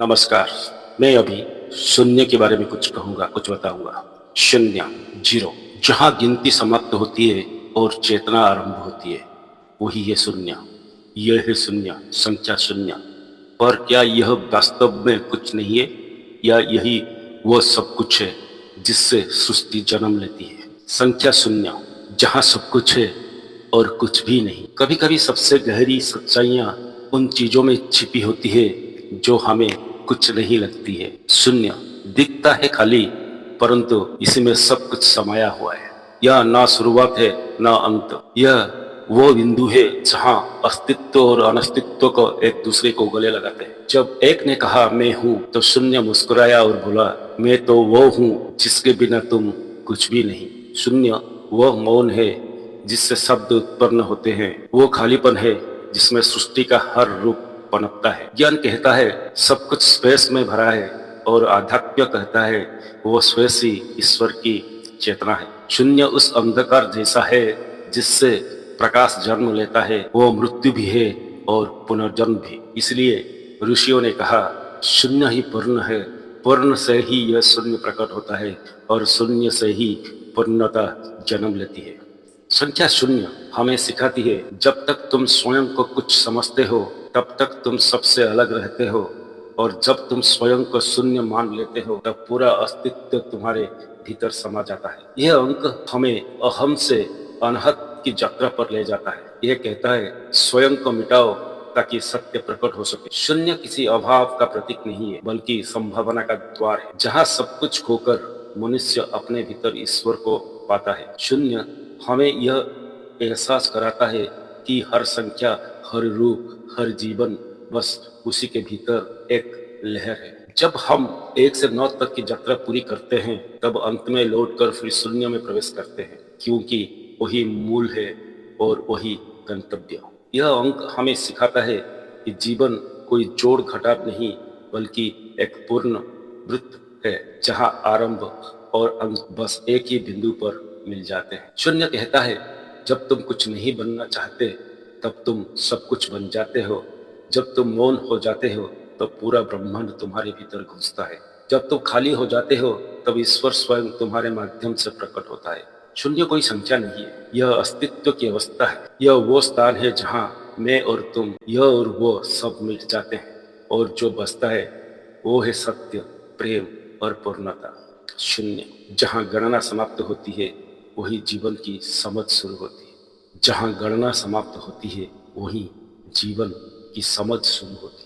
नमस्कार। मैं अभी शून्य के बारे में कुछ कहूँगा, कुछ बताऊँगा। शून्य, ज़ीरो, जहाँ गिनती समाप्त होती है और चेतना आरंभ होती है, वही है शून्य। यह है शून्य, संख्या शून्य। पर क्या यह वास्तव में कुछ नहीं है, या यही वह सब कुछ है जिससे सृष्टि जन्म लेती है? संख्या शून्य, जहाँ सब कुछ है और कुछ भी नहीं। कभी-कभी सबसे गहरी सच्चाइयाँ उन चीज़ों में छिपी होती है जो हमें कुछ नहीं लगती है। शून्य दिखता है खाली, परंतु इसमें सब कुछ समाया हुआ है। यह ना शुरुआत है, ना अंत। यह वो बिंदु है जहाँ अस्तित्व और अनस्तित्व को एक दूसरे को गले लगाते हैं। जब एक ने कहा मैं हूँ, तो शून्य मुस्कुराया और बोला मैं तो वो हूँ जिसके बिना तुम कुछ भी नहीं। शून्य वह मौन है जिससे शब्द उत्पन्न होते हैं। वो खालीपन है जिसमें सृष्टि का हर रूप पनपता है। ज्ञान कहता है सब कुछ स्पेस में भरा है, और आध्यात्म कहता है वो स्पेस ही ईश्वर की चेतना है। शून्य उस अंधकार जैसा है जिससे प्रकाश जन्म लेता है। वो मृत्यु भी है और पुनर्जन्म भी। इसलिए ऋषियों ने कहा शून्य ही पूर्ण है, पूर्ण से ही यह शून्य प्रकट होता है, और शून्य से ही पूर्णता जन्म लेती है। संख्या शून्य हमें सिखाती है जब तक तुम स्वयं को कुछ समझते हो तब तक तुम सबसे अलग रहते हो, और जब तुम स्वयं को शून्य मान लेते हो तब पूरा अस्तित्व तुम्हारे भीतर समा जाता है। यह अंक हमें अहम से अनहत की यात्रा पर ले जाता है। यह कहता है स्वयं को मिटाओ ताकि सत्य प्रकट हो सके। शून्य किसी अभाव का प्रतीक नहीं है, बल्कि संभावना का द्वार है, जहाँ सब कुछ खोकर मनुष्य अपने भीतर ईश्वर को पाता है। शून्य हमें यह एहसास कराता है कि हर संख्या, हर रूप, हर जीवन बस उसी के भीतर एक लहर है। जब हम 1 से 9 तक की यात्रा पूरी करते हैं, तब अंत में लौटकर फिर शून्य में प्रवेश करते हैं, क्योंकि वही मूल है और वही गंतव्य। यह अंक हमें सिखाता है कि जीवन कोई जोड़ घटाव नहीं, बल्कि एक पूर्ण वृत्त है, जहाँ आरंभ और अंत बस एक ही बिंदु पर मिल जाते हैं। शून्य कहता है जब तुम कुछ नहीं बनना चाहते तब तुम सब कुछ बन जाते हो। जब तुम मौन हो जाते हो तो पूरा ब्रह्मांड तुम्हारे भीतर घुसता है। जब तुम खाली हो जाते हो तब ईश्वर स्वयं तुम्हारे माध्यम से प्रकट होता है। शून्य कोई संख्या नहीं है, यह अस्तित्व की अवस्था है। यह वो स्थान है जहाँ मैं और तुम, यह और वो सब मिट जाते हैं, और जो बचता है वो है सत्य, प्रेम और पूर्णता। शून्य जहाँ गणना समाप्त होती है वही जीवन की समझ शुरू होती है। जहाँ गणना समाप्त होती है वहीं जीवन की समझ शुरू होती है।